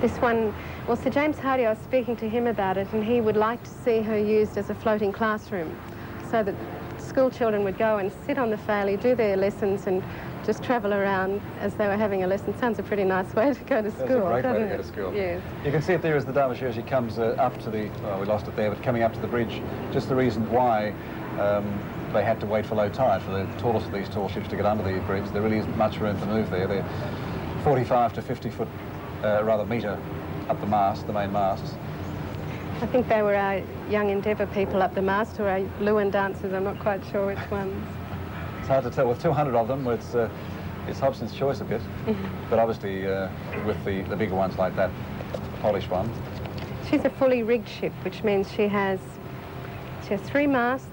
This one, well, Sir James Hardy, I was speaking to him about it, and he would like to see her used as a floating classroom, so that school children would go and sit on the Fairlie, do their lessons, and just travel around as they were having a lesson. Sounds a pretty nice way to go to school. It's a great way to go to school. Yes. You can see it there as the Dar Mlodziezy comes up to the, well, we lost it there, but coming up to the bridge, just the reason why they had to wait for low tide for the tallest of these tall ships to get under the bridge. There really isn't much room to move there. They're 45 to 50 foot, rather metre up the mast, the main masts. I think they were our Young Endeavour people up the mast, or our Lewin dancers. I'm not quite sure which ones. It's hard to tell. With 200 of them, it's Hobson's choice a bit. But obviously, with the bigger ones like that, Polish one. She's a fully rigged ship, which means she has 3 masts.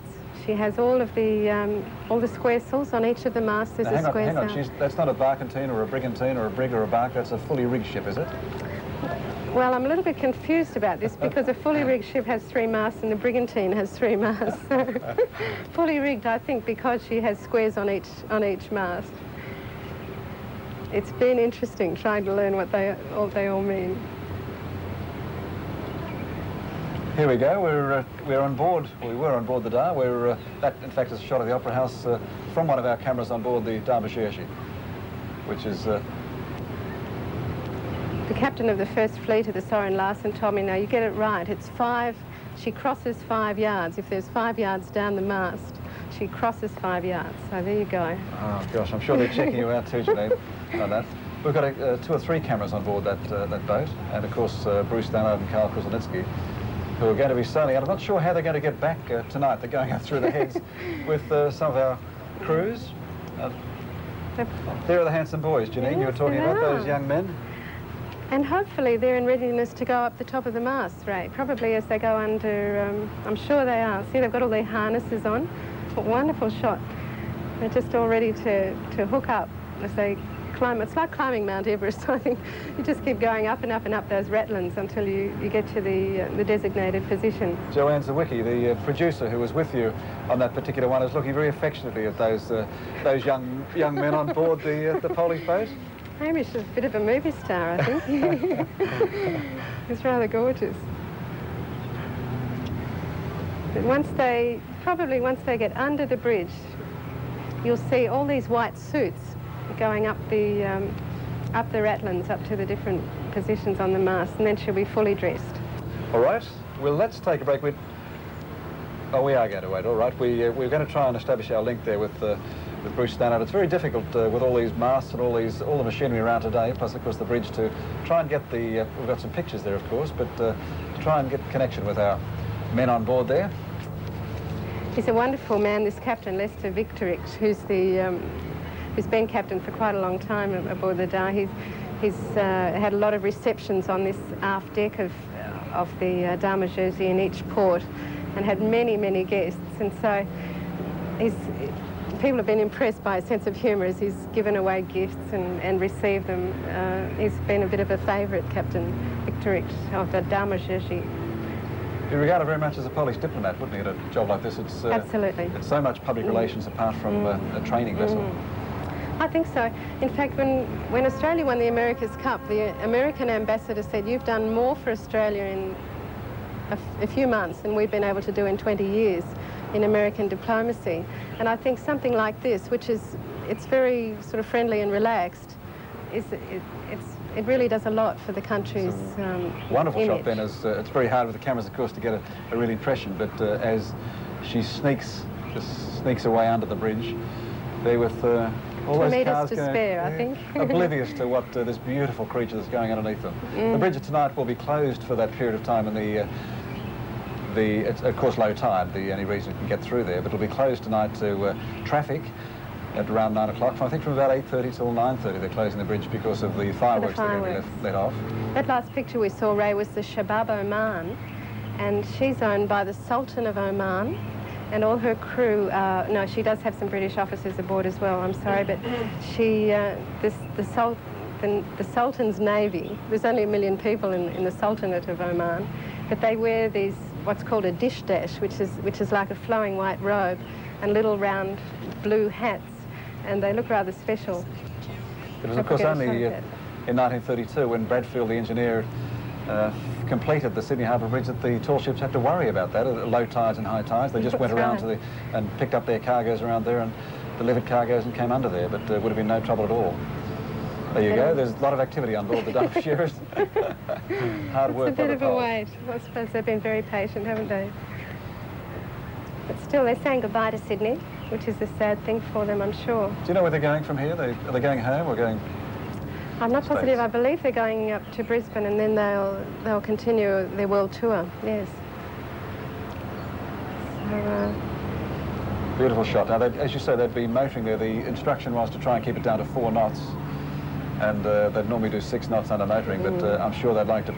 She has all the square sails on each of the masts. There's a square sail. Hang on, that's not a barkentine or a brigantine or a brig or a bark. That's a fully rigged ship, is it? Well, I'm a little bit confused about this because a fully rigged ship has 3 masts and the brigantine has 3 masts. So fully rigged, I think, because she has squares on each mast. It's been interesting trying to learn what they all mean. Here we go. We're on board. We were on board the Dar. That, in fact, is a shot of the Opera House from one of our cameras on board the Dar Mlodziezy, which is. The captain of the first fleet of the Soren Larsen told me, "Now you get it right. It's 5. She crosses 5 yards. If there's 5 yards down the mast, she crosses 5 yards. So there you go." Oh gosh, I'm sure they're checking you out too, Janine, on that. We've got 2 or 3 cameras on board that boat, and of course Bruce Stannard and Karl Kruszelnicki, who are going to be sailing out. I'm not sure how they're going to get back tonight. They're going out through the heads with some of our crews. There are the handsome boys, Janine. Yes, you were talking about those young men. And hopefully they're in readiness to go up the top of the mast, Ray. Probably as they go under, I'm sure they are. See, they've got all their harnesses on. What a wonderful shot. They're just all ready to hook up as they climb. It's like climbing Mount Everest, I think. You just keep going up and up and up those ratlins until you get to the designated position. Joanne Zawicki, the producer who was with you on that particular one, is looking very affectionately at those young men on board the Polish boat. Hamish is a bit of a movie star, I think. He's rather gorgeous. But once they get under the bridge, you'll see all these white suits going up the ratlins, up to the different positions on the mast, and then she'll be fully dressed. All right. Well, let's take a break. We are going to wait. All right. We're going to try and establish our link there with Bruce Stannard. It's very difficult with all these masts and all the machinery around today, plus of course the bridge, to try and get we've got some pictures there, of course, but to try and get connection with our men on board there. He's a wonderful man, this captain, Lester Victorich, who's been captain for quite a long time aboard the Dar. He's had a lot of receptions on this aft deck of the Dar Mlodziezy in each port, and had many guests, and so people have been impressed by his sense of humour as he's given away gifts and received them. He's been a bit of a favourite, Captain Victorich of the Dar Mlodziezy. You'd regard it very much as a Polish diplomat, wouldn't you, at a job like this? It's absolutely. It's so much public relations apart from a training vessel. I think so. In fact, when Australia won the America's Cup, the American ambassador said, "You've done more for Australia in a few months than we've been able to do in 20 years in American diplomacy." And I think something like this, which it's very sort of friendly and relaxed, it really does a lot for the country's wonderful image. shot then, as it's very hard with the cameras, of course, to get a real impression, but as she just sneaks away under the bridge, there with all those cars to spare, I think. Oblivious to what this beautiful creature that's going underneath them. The bridge tonight will be closed for that period of time, and it's of course low tide, the only reason it can get through there, but it'll be closed tonight to traffic at around 9 o'clock. I think from about 8:30 till 9:30 they're closing the bridge because of the fireworks that are going to be let off. That last picture we saw, Ray, was the Shabab Oman, and she's owned by the Sultan of Oman, and all her crew no, she does have some British officers aboard as well, I'm sorry, but she, the Sultan's Navy, there's only 1 million people in the Sultanate of Oman, but they wear these, what's called a dish dash, which is like a flowing white robe, and little round blue hats, and they look rather special. It was, of course, in 1932 when Bradfield, the engineer, completed the Sydney Harbour Bridge, that the tall ships had to worry about that at low tides and high tides. They just went around to and picked up their cargoes around there and delivered cargoes and came under there, but would have been no trouble at all. There you go. There's a lot of activity on board the Dar Mlodziezy. Hard work. It's a bit of a wait. I suppose they've been very patient, haven't they? But still, they're saying goodbye to Sydney, which is a sad thing for them, I'm sure. Do you know where they're going from here? Are they going home or going? I'm not States? positive. I believe they're going up to Brisbane and then they'll continue their world tour. Yes. So, beautiful shot. Now, as you say, they'd be motoring there. The instruction was to try and keep it down to 4 knots, and they'd normally do 6 knots under motoring. But I'm sure they'd like to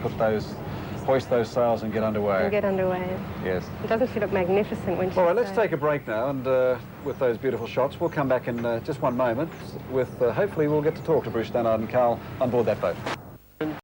hoist those sails and get underway. And get underway. Yes. Doesn't she look magnificent when she's All right, let's take a break now, and with those beautiful shots, we'll come back in just one moment with, hopefully we'll get to talk to Bruce Stannard and Carl on board that boat.